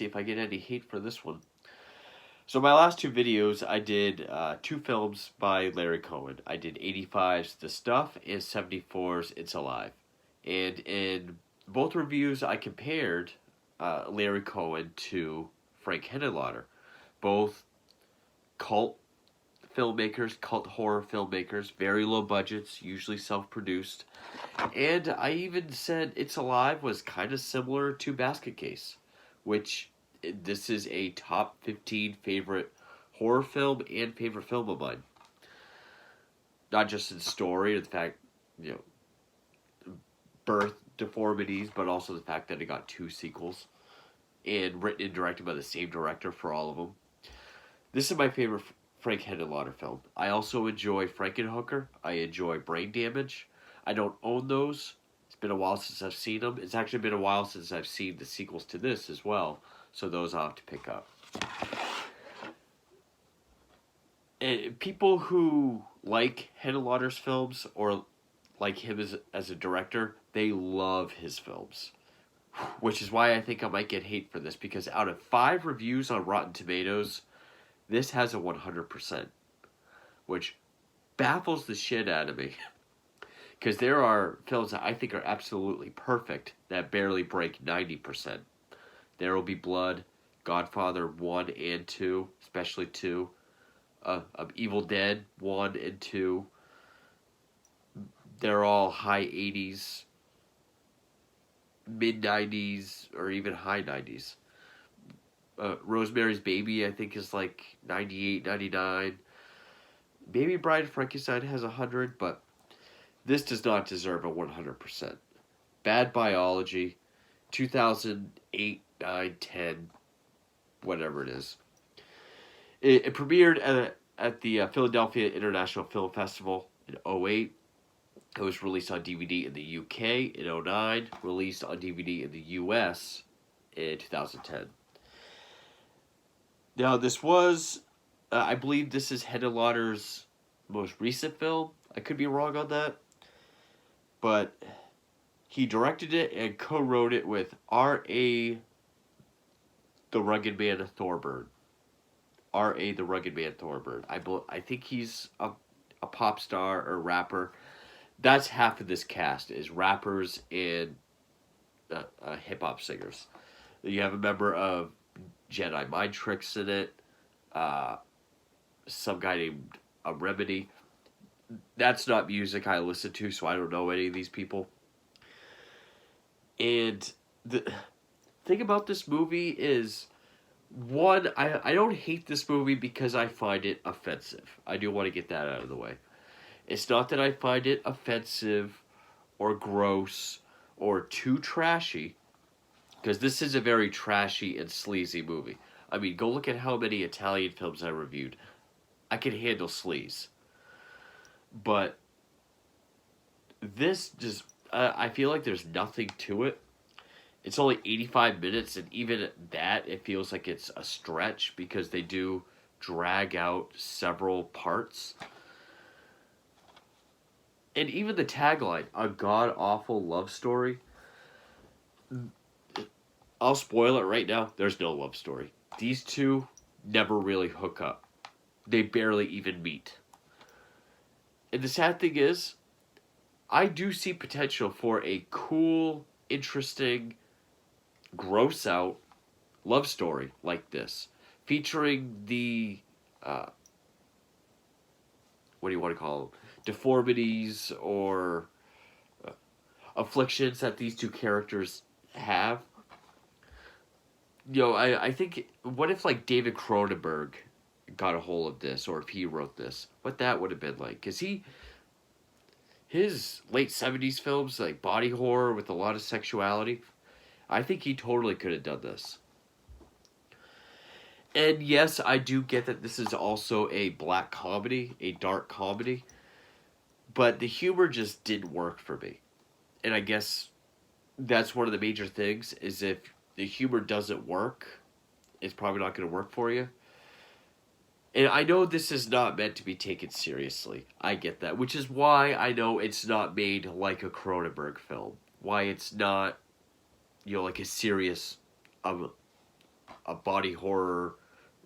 if I get any hate for this one. So my last two videos, I did two films by Larry Cohen. I did 85's The Stuff and 74's It's Alive. And in both reviews, I compared Larry Cohen to Frank Henenlotter. Both cult filmmakers, cult horror filmmakers, very low budgets, usually self-produced. And I even said It's Alive was kind of similar to Basket Case, which this is a top 15 favorite horror film and favorite film of mine. Not just in story, the fact, birth deformities, but also the fact that it got two sequels and written and directed by the same director for all of them. This is my favorite Frank Henenlotter film. I also enjoy Frankenhooker. I enjoy Brain Damage. I don't own those. It's been a while since I've seen them. It's actually been a while since I've seen the sequels to this as well. So those I'll have to pick up. And people who like Henenlotter's films or like him as a director, they love his films. Which is why I think I might get hate for this, because out of 5 reviews on Rotten Tomatoes, this has a 100%. Which baffles the shit out of me. Because there are films that I think are absolutely perfect that barely break 90%. There Will Be Blood, Godfather 1 and 2, especially 2, Evil Dead 1 and 2. They're all high 80s, mid 90s, or even high 90s. Rosemary's Baby, I think, is like 98, 99. Baby Bride Frankenstein has 100, but this does not deserve a 100%. Bad Biology, 2008, 9, 10, whatever it is. It premiered at the Philadelphia International Film Festival in 2008. It was released on DVD in the UK in 2009, released on DVD in the US in 2010. Now, this was, I believe this is Henenlotter's most recent film. I could be wrong on that. But he directed it and co-wrote it with R.A. the Rugged Man Thorburn. R.A. the Rugged Man Thorburn. I think he's a pop star or rapper. That's half of this cast, is rappers and hip-hop singers. You have a member of Jedi Mind Tricks in it. Some guy named Remedy. That's not music I listen to, so I don't know any of these people. And the thing about this movie is, one, I don't hate this movie because I find it offensive. I do want to get that out of the way. It's not that I find it offensive or gross or too trashy, because this is a very trashy and sleazy movie. I mean, go look at how many Italian films I reviewed. I can handle sleaze. But this just, I feel like there's nothing to it. It's only 85 minutes, and even at that, it feels like it's a stretch because they do drag out several parts. And even the tagline, a god-awful love story, I'll spoil it right now, there's no love story. These two never really hook up. They barely even meet. And the sad thing is, I do see potential for a cool, interesting, gross out love story like this, featuring the what do you want to call them, deformities or afflictions that these two characters have. I think, what if like David Cronenberg got a hold of this, or if he wrote this, what that would have been like? Because his late 70s films, like body horror with a lot of sexuality, I think he totally could have done this. And yes, I do get that this is also a black comedy, a dark comedy, but the humor just didn't work for me. And I guess that's one of the major things, is if the humor doesn't work, it's probably not going to work for you. And I know this is not meant to be taken seriously. I get that. Which is why I know it's not made like a Cronenberg film. Why it's not, like a serious a body horror,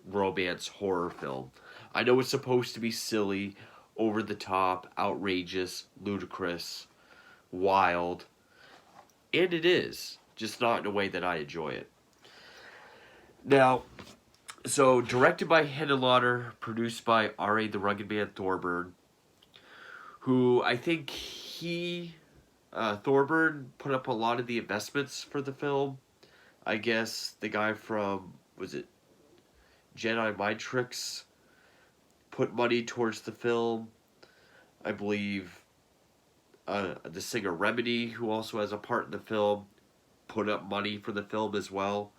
romance horror film. I know it's supposed to be silly, over the top, outrageous, ludicrous, wild, and it is, just not in a way that I enjoy it. Now, so directed by Henenlotter, produced by R.A. the Rugged Man Thorburn, who I think Thorburn put up a lot of the investments for the film. I guess the guy from, was it Jedi Mind Tricks, put money towards the film. I believe the singer Remedy, who also has a part in the film, put up money for the film as well.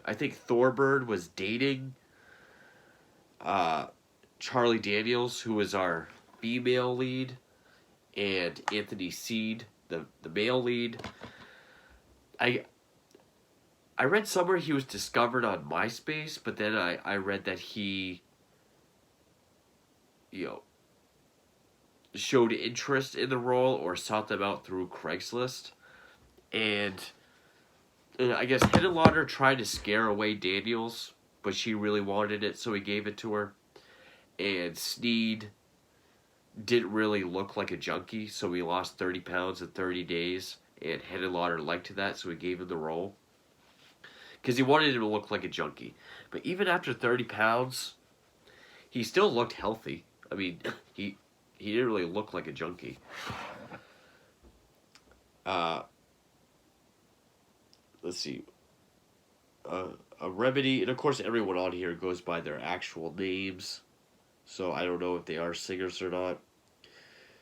I think Thorburn was dating Charlie Daniels, who was our female lead, and Anthony Seed, the male lead. I read somewhere he was discovered on MySpace, but then I read that he, showed interest in the role or sought them out through Craigslist. And I guess Henenlotter tried to scare away Daniels, but she really wanted it, so he gave it to her. And Sneed didn't really look like a junkie, so he lost 30 pounds in 30 days. And Henenlotter liked that, so he gave him the role. Because he wanted him to look like a junkie. But even after 30 pounds, he still looked healthy. I mean, he didn't really look like a junkie. Let's see. A Remedy, and of course everyone on here goes by their actual names, so I don't know if they are singers or not.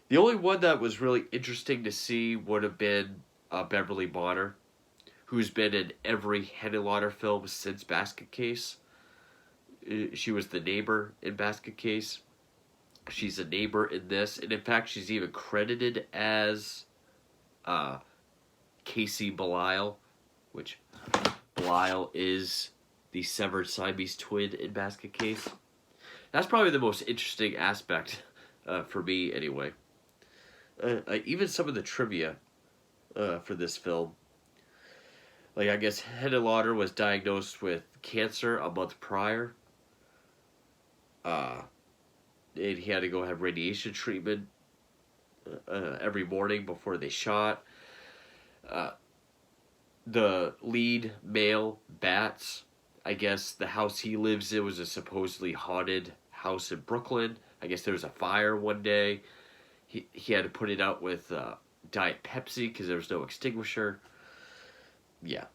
The only one that was really interesting to see would have been Beverly Bonner, who's been in every Henenlotter film since Basket Case. She was the neighbor in Basket Case. She's a neighbor in this, and in fact she's even credited as Casey Belial, which Belial is the severed Siamese twin in Basket Case. That's probably the most interesting aspect for me, anyway. Even some of the trivia for this film. Like, I guess Henenlotter was diagnosed with cancer a month prior. And he had to go have radiation treatment every morning before they shot. The lead male, Bats, I guess the house he lives in was a supposedly haunted house in Brooklyn. I guess there was a fire one day. He had to put it out with Diet Pepsi because there was no extinguisher. Yeah.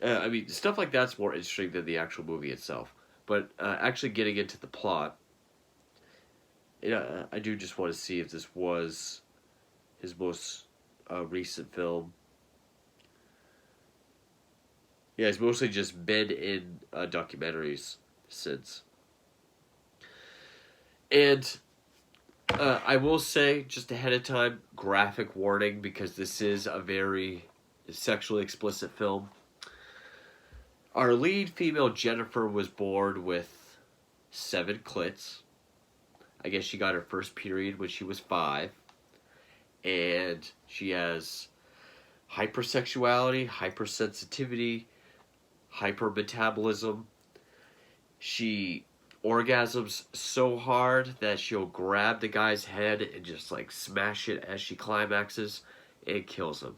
I mean, stuff like that's more interesting than the actual movie itself. But actually getting into the plot, I do just want to see if this was his most recent film. Yeah, he's mostly just been in documentaries since. And I will say, just ahead of time, graphic warning, because this is a very sexually explicit film. Our lead female, Jennifer, was born with 7 clits. I guess she got her first period when she was 5. And she has hypersexuality, hypersensitivity, hypermetabolism. She orgasms so hard that she'll grab the guy's head and just like smash it as she climaxes and kills him.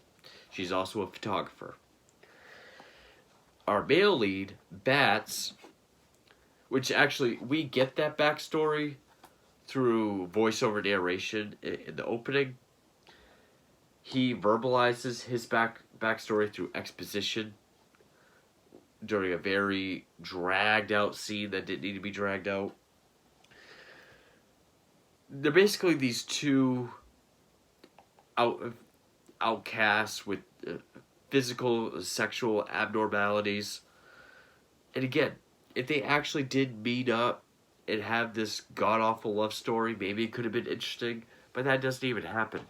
She's also a photographer. Our male lead, Bats, which actually we get that backstory through voiceover narration in the opening. He verbalizes his backstory through exposition during a very dragged out scene that didn't need to be dragged out. They're basically these two outcasts with physical, sexual abnormalities. And again, if they actually did meet up and have this god-awful love story, maybe it could have been interesting, but that doesn't even happen.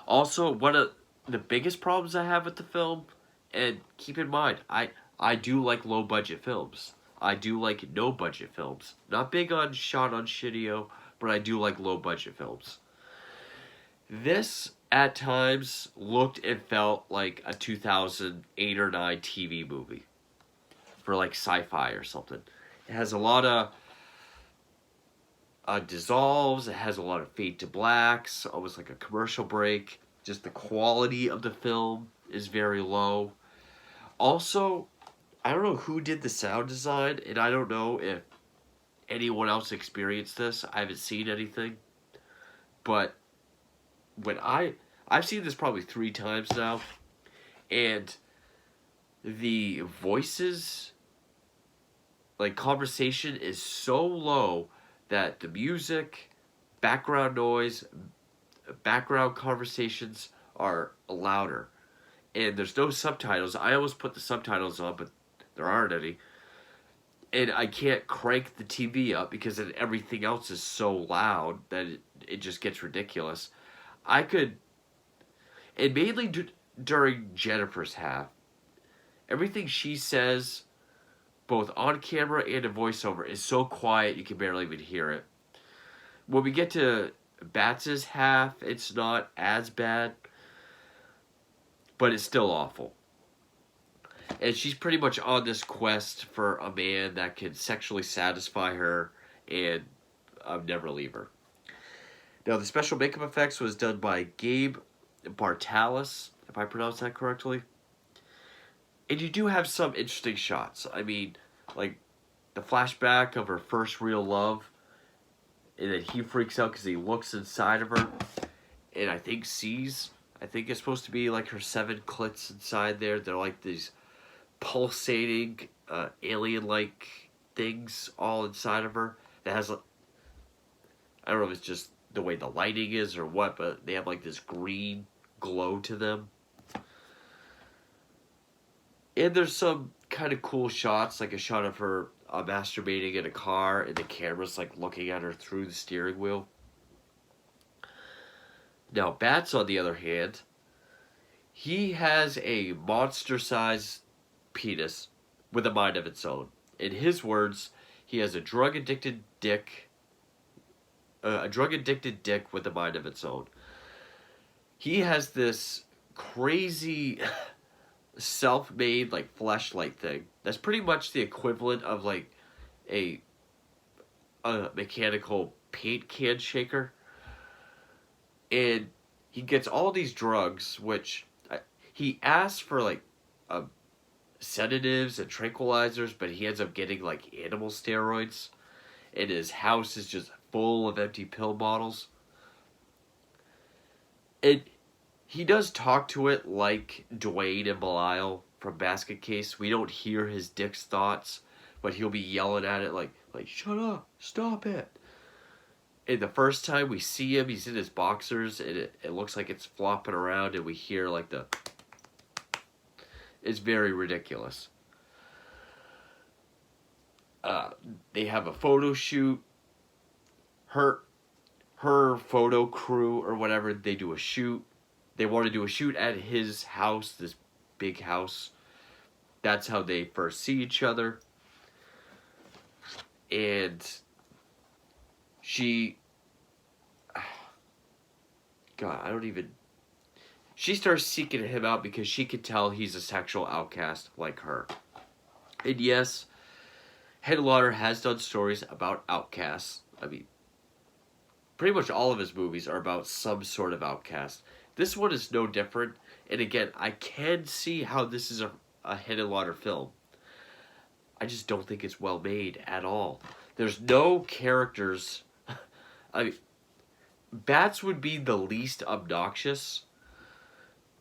Also, one of the biggest problems I have with the film, and keep in mind, I do like low-budget films. I do like no-budget films. Not big on shot on shitio, but I do like low-budget films. This, at times, looked and felt like a 2008 or 9 TV movie. for like sci-fi or something. It has a lot of dissolves. It has a lot of fade to blacks, almost like a commercial break. Just the quality of the film is very low. Also, I don't know who did the sound design, and I don't know if anyone else experienced this. I haven't seen anything, but when I've seen this probably 3 times now, and the voices, like conversation, is so low that the music, background noise, background conversations are louder, and there's no subtitles. I always put the subtitles on, but there aren't any, and I can't crank the TV up because then everything else is so loud that it just gets ridiculous. I could, and mainly during Jennifer's half, everything she says, both on camera and in voiceover, is so quiet you can barely even hear it. When we get to Bats's half, it's not as bad, but it's still awful. And she's pretty much on this quest for a man that can sexually satisfy her and never leave her. Now, the special makeup effects was done by Gabe Bartalis, if I pronounced that correctly. And you do have some interesting shots. I mean, like the flashback of her first real love, and then he freaks out because he looks inside of her, and I think it's supposed to be like her 7 clits inside there. They're like these pulsating, alien-like things all inside of her. That has, I don't know if it's just the way the lighting is or what, but they have like this green glow to them. And there's some kind of cool shots, like a shot of her masturbating in a car, and the camera's like looking at her through the steering wheel. Now, Bats, on the other hand, he has a monster-sized penis with a mind of its own. In his words, he has a drug-addicted dick with a mind of its own. He has this crazy self-made like fleshlight thing that's pretty much the equivalent of like a mechanical paint can shaker, and he gets all these drugs, which he asks for like sedatives and tranquilizers, but he ends up getting like animal steroids, and his house is just full of empty pill bottles. And he does talk to it like Dwayne and Belial from Basket Case. We don't hear his dick's thoughts, but he'll be yelling at it like shut up, stop it. And the first time we see him, he's in his boxers, and it looks like it's flopping around, and we hear like the... It's very ridiculous. They have a photo shoot. Her photo crew or whatever, they do a shoot. They want to do a shoot at his house, this big house. That's how they first see each other. And she... God, I don't even... She starts seeking him out because she could tell he's a sexual outcast like her. And yes, Henlotter has done stories about outcasts. I mean, pretty much all of his movies are about some sort of outcast. This one is no different. And again, I can see how this is a Henlotter film. I just don't think it's well made at all. There's no characters. I mean, Bats would be the least obnoxious.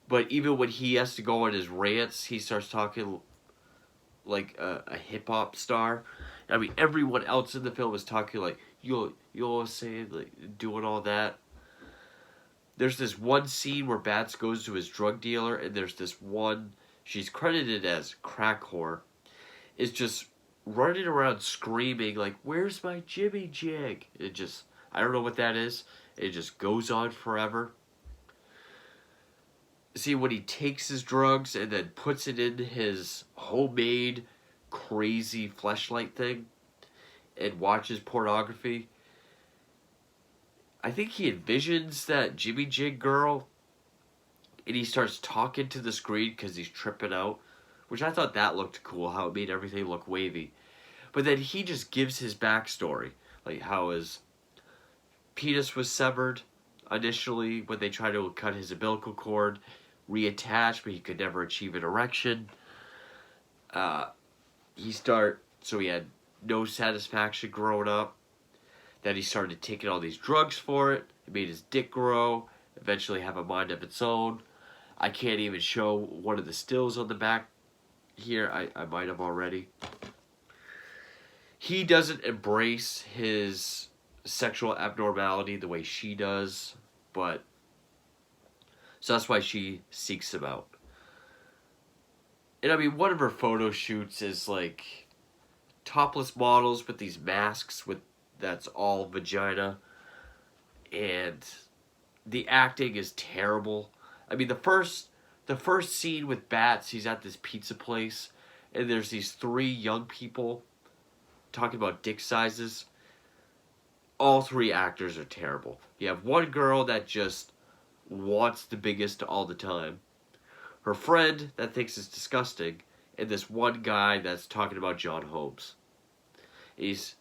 But even when he has to go on his rants, he starts talking like a hip-hop star. I mean, everyone else in the film is talking like, you'll say, like, doing all that. There's this one scene where Bats goes to his drug dealer, and there's this one, she's credited as crack whore, is just running around screaming like, where's my Jimmy Jig? It just, I don't know what that is. It just goes on forever. See, when he takes his drugs and then puts it in his homemade crazy fleshlight thing and watches pornography, I think he envisions that Jimmy Jig girl, and he starts talking to the screen because he's tripping out which I thought that looked cool, how it made everything look wavy. But then he just gives his backstory, like how his penis was severed initially when they tried to cut his umbilical cord, reattached, but he could never achieve an erection. Uh, so he had no satisfaction growing up. Then he started taking all these drugs for it. It made his dick grow, eventually have a mind of its own. I can't even show one of the stills on the back here. I might have already. He doesn't embrace his sexual abnormality the way she does, but so that's why she seeks him out. And I mean, one of her photo shoots is like topless models with these masks that's all vagina, and the acting is terrible. I mean, the first scene with Bats, he's at this pizza place, and there's these three young people talking about dick sizes. All three actors are terrible. You have one girl that just wants the biggest all the time, her friend that thinks it's disgusting, and this one guy that's talking about John Holmes. He's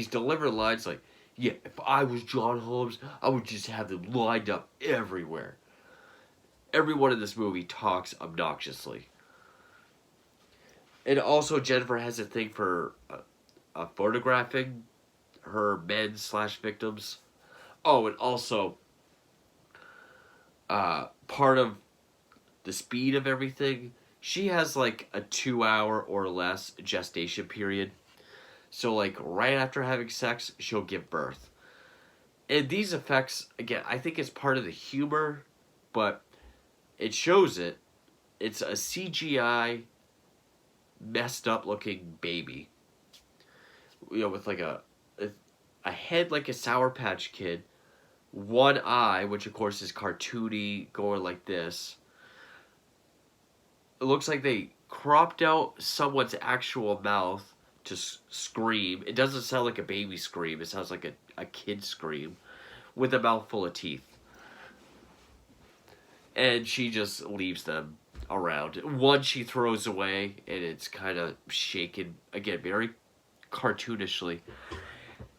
delivering lines like, yeah, if I was John Holmes, I would just have them lined up everywhere. Everyone in this movie talks obnoxiously. And also Jennifer has a thing for photographing her men/victims. Oh, and also part of the speed of everything, she has like a 2-hour or less gestation period. So like right after having sex, she'll give birth. And these effects, again, I think it's part of the humor, but it shows it. It's a CGI messed up looking baby. You know, with like a head like a Sour Patch Kid, one eye, which of course is cartoony, going like this. It looks like they cropped out someone's actual mouth to scream. It doesn't sound like a baby scream. It sounds like a kid scream with a mouthful of teeth. And she just leaves them around. One she throws away, and it's kind of shaken, again, very cartoonishly.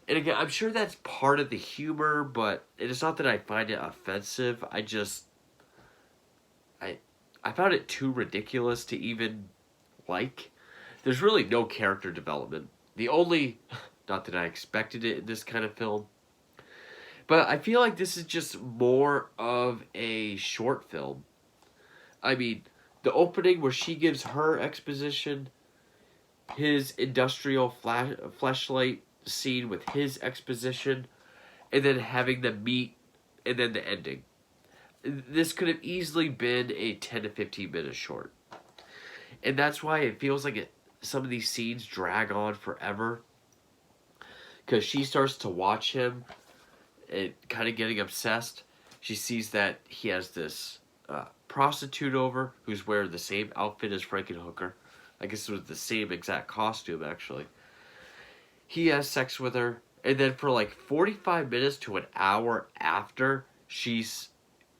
And again, I'm sure that's part of the humor, but it is not that I find it offensive. I found it too ridiculous to even like. There's really no character development. The only, not that I expected it in this kind of film, but I feel like this is just more of a short film. I mean, the opening where she gives her exposition, his industrial flashlight scene with his exposition, and then having them meet, and then the ending. This could have easily been a 10 to 15 minute short. And that's why it feels like some of these scenes drag on forever. Because she starts to watch him and kind of getting obsessed. She sees that he has this prostitute over who's wearing the same outfit as Frankenhooker. I guess it was the same exact costume, actually. He has sex with her, and then for like 45 minutes to an hour after, she's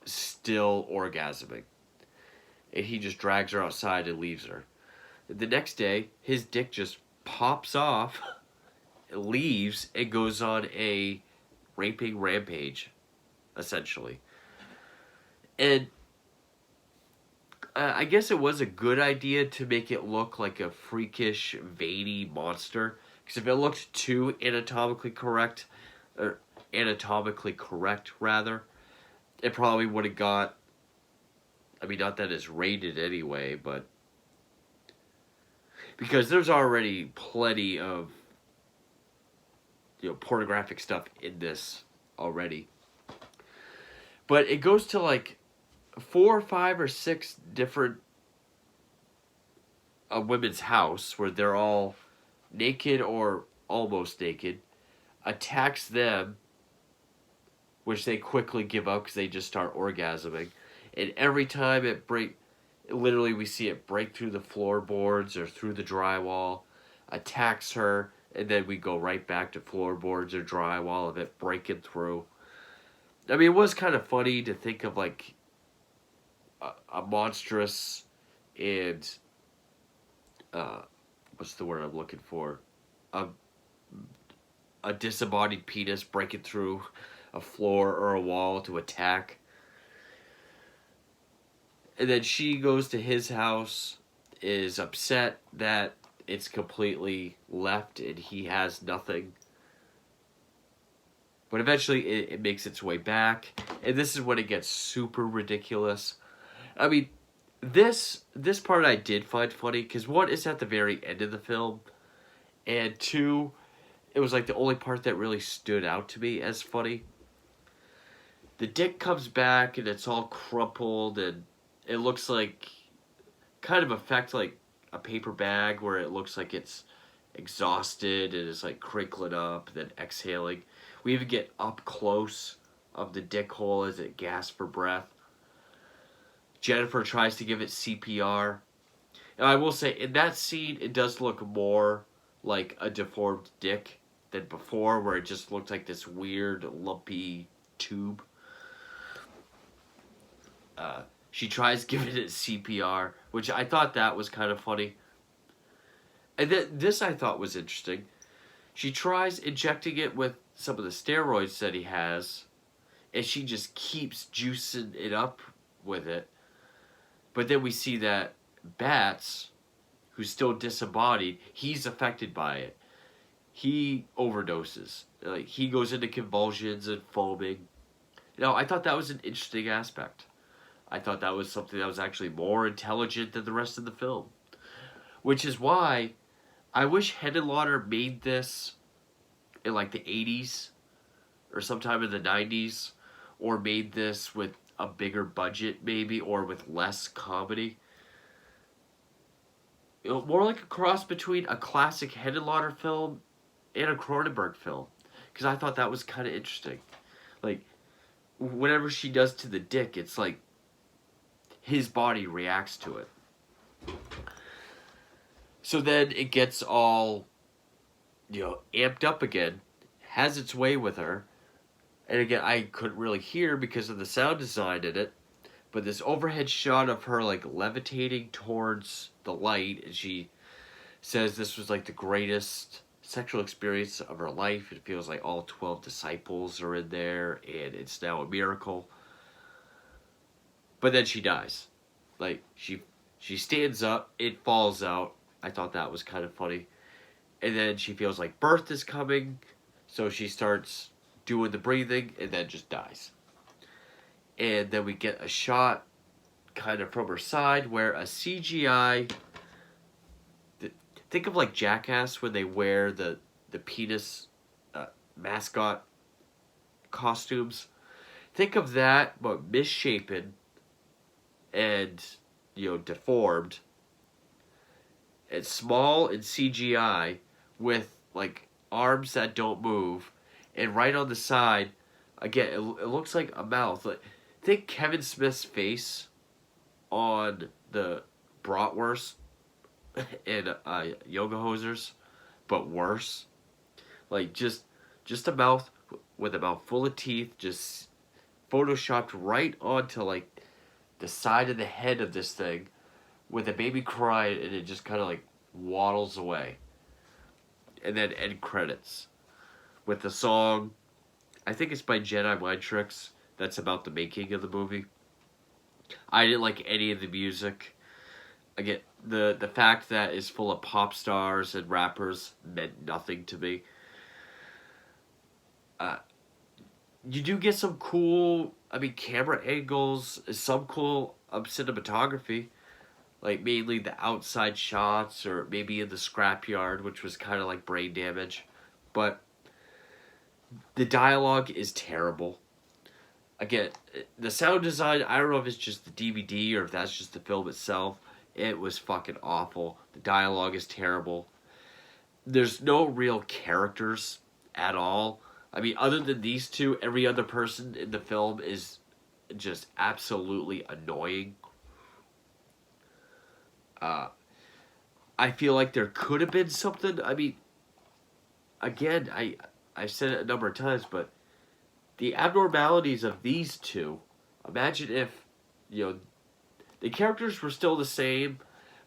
still orgasming. And he just drags her outside and leaves her. The next day, his dick just pops off, leaves, and goes on a raping rampage, essentially. And I guess it was a good idea to make it look like a freakish, veiny monster. Because if it looked too anatomically correct, rather, it probably would have got, I mean, not that it's rated anyway, but because there's already plenty of, pornographic stuff in this already. But it goes to like 4 or 5 or 6 different women's house where they're all naked or almost naked, attacks them, which they quickly give up because they just start orgasming. And every time literally we see it break through the floorboards or through the drywall, attacks her, and then we go right back to floorboards or drywall of it breaking through. I mean, it was kind of funny to think of like a monstrous and uh, what's the word I'm looking for? A, a disembodied penis breaking through a floor or a wall to attack. And then she goes to his house, is upset that it's completely left and he has nothing. But eventually it makes its way back. And this is when it gets super ridiculous. I mean, this part I did find funny because one, it's at the very end of the film, and two, it was like the only part that really stood out to me as funny. The dick comes back and it's all crumpled and it looks like kind of effect like a paper bag where it looks like it's exhausted and it's like crinkling up, then exhaling. We even get up close of the dick hole as it gasps for breath. Jennifer tries to give it CPR. And I will say, in that scene, it does look more like a deformed dick than before, where it just looked like this weird, lumpy tube. She tries giving it CPR, which I thought that was kind of funny. And this I thought was interesting. She tries injecting it with some of the steroids that he has, and she just keeps juicing it up with it. But then we see that Bats, who's still disembodied, he's affected by it. He overdoses. Like, he goes into convulsions and foaming. I thought that was an interesting aspect. I thought that was something that was actually more intelligent than the rest of the film. Which is why I wish Henenlotter made this in like the 80s or sometime in the 90s, or made this with a bigger budget maybe, or with less comedy. More like a cross between a classic Henenlotter film and a Cronenberg film. Because I thought that was kind of interesting. Like, whatever she does to the dick, it's like his body reacts to it. So then it gets all, amped up again, has its way with her. And again, I couldn't really hear because of the sound design in it. But this overhead shot of her, like, levitating towards the light, and she says this was, like, the greatest sexual experience of her life. It feels like all 12 disciples are in there, and it's now a miracle. But then she dies. Like, she stands up, it falls out. I thought that was kind of funny. And then she feels like birth is coming, so she starts doing the breathing, and then just dies. And then we get a shot kind of from her side where a CGI... Think of like Jackass when they wear the penis mascot costumes. Think of that, but misshapen and, deformed. And small and CGI with like arms that don't move. And right on the side, again, it looks like a mouth. Like, think Kevin Smith's face on the bratwurst and yoga hosers, but worse. Like, just a mouth with a mouth full of teeth, just photoshopped right onto like the side of the head of this thing, with a baby crying, and it just kind of like waddles away. And then end credits with the song. I think it's by Jedi Mind Tricks. That's about the making of the movie. I didn't like any of the music. Again, the fact that it's full of pop stars and rappers meant nothing to me. You do get some cool, camera angles, some cool cinematography. Like, mainly the outside shots, or maybe in the scrapyard, which was kind of like Brain Damage. But the dialogue is terrible. Again, the sound design, I don't know if it's just the DVD or if that's just the film itself. It was fucking awful. The dialogue is terrible. There's no real characters at all. Other than these two, every other person in the film is just absolutely annoying. I feel like there could have been something. Again, I've said it a number of times, but the abnormalities of these two, imagine if, the characters were still the same,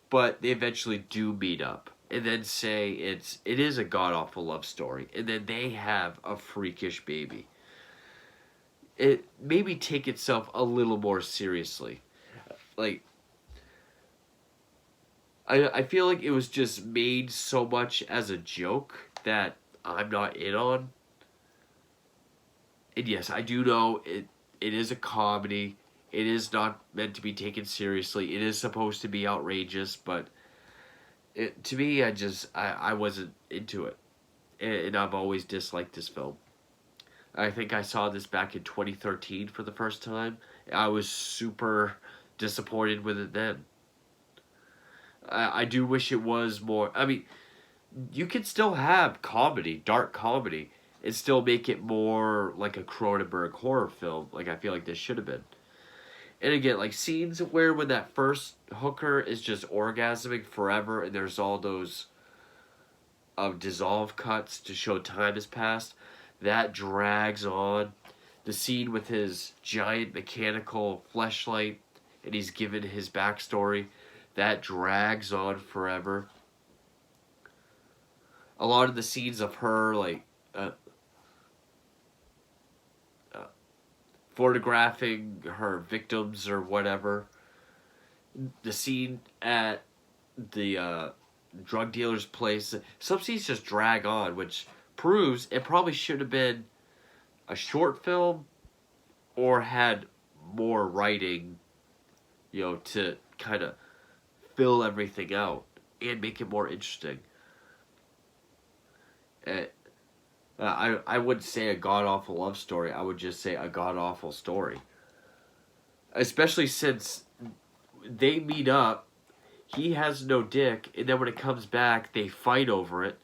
but they eventually do meet up, and then say it is a god awful love story, and then they have a freakish baby. It maybe take itself a little more seriously. Like, I feel like it was just made so much as a joke that I'm not in on. And yes, I do know it is a comedy. It is not meant to be taken seriously. It is supposed to be outrageous, but to me, I wasn't into it, and I've always disliked this film. I think I saw this back in 2013 for the first time. I was super disappointed with it then. I do wish it was more. I mean, you can still have comedy, dark comedy, and still make it more like a Cronenberg horror film. Like I feel like this should have been. And again, like scenes where when that first hooker is just orgasming forever, and there's all those dissolve cuts to show time has passed. That drags on. The scene with his giant mechanical fleshlight, and he's given his backstory, that drags on forever. A lot of the scenes of her, like, photographing her victims or whatever. The scene at the drug dealer's place, some scenes just drag on, which proves it probably should have been a short film or had more writing, to kind of fill everything out and make it more interesting. I wouldn't say a god-awful love story. I would just say a god-awful story. Especially since they meet up, he has no dick, and then when it comes back, they fight over it,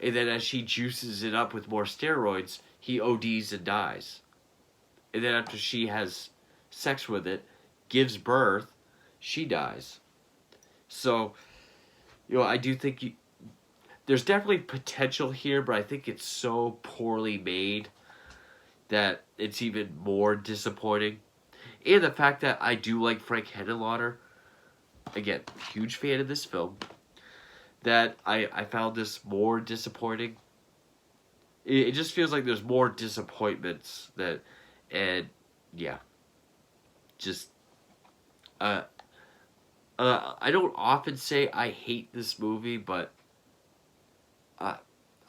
and then as she juices it up with more steroids, he ODs and dies. And then after she has sex with it, gives birth, she dies. So, I do think there's definitely potential here, but I think it's so poorly made that it's even more disappointing. And the fact that I do like Frank Henenlotter, again, huge fan of this film, that I found this more disappointing. It just feels like there's more disappointments and yeah, just, I don't often say I hate this movie, but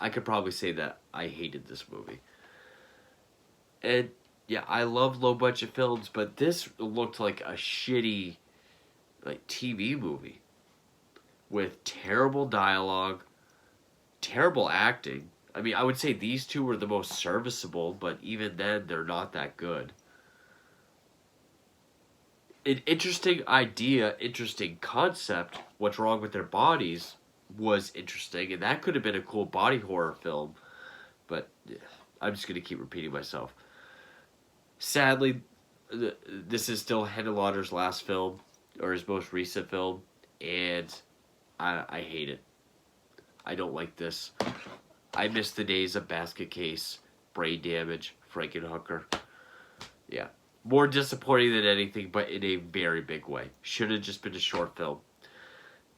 I could probably say that I hated this movie. And yeah, I love low budget films, but this looked like a shitty TV movie with terrible dialogue, terrible acting. I mean, I would say these two were the most serviceable, but even then, they're not that good. An interesting idea, interesting concept, what's wrong with their bodies, was interesting, and that could have been a cool body horror film, but I'm just going to keep repeating myself. Sadly, this is still Henenlotter's last film, or his most recent film, and I hate it. I don't like this. I miss the days of Basket Case, Brain Damage, Frankenhooker. Yeah. More disappointing than anything, but in a very big way. Should have just been a short film.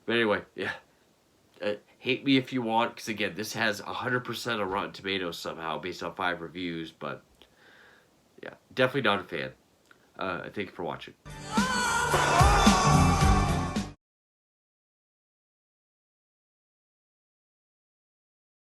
But anyway, yeah. Hate me if you want, because again, this has 100% of Rotten Tomatoes somehow, based on 5 reviews, but yeah, definitely not a fan. Thank you for watching.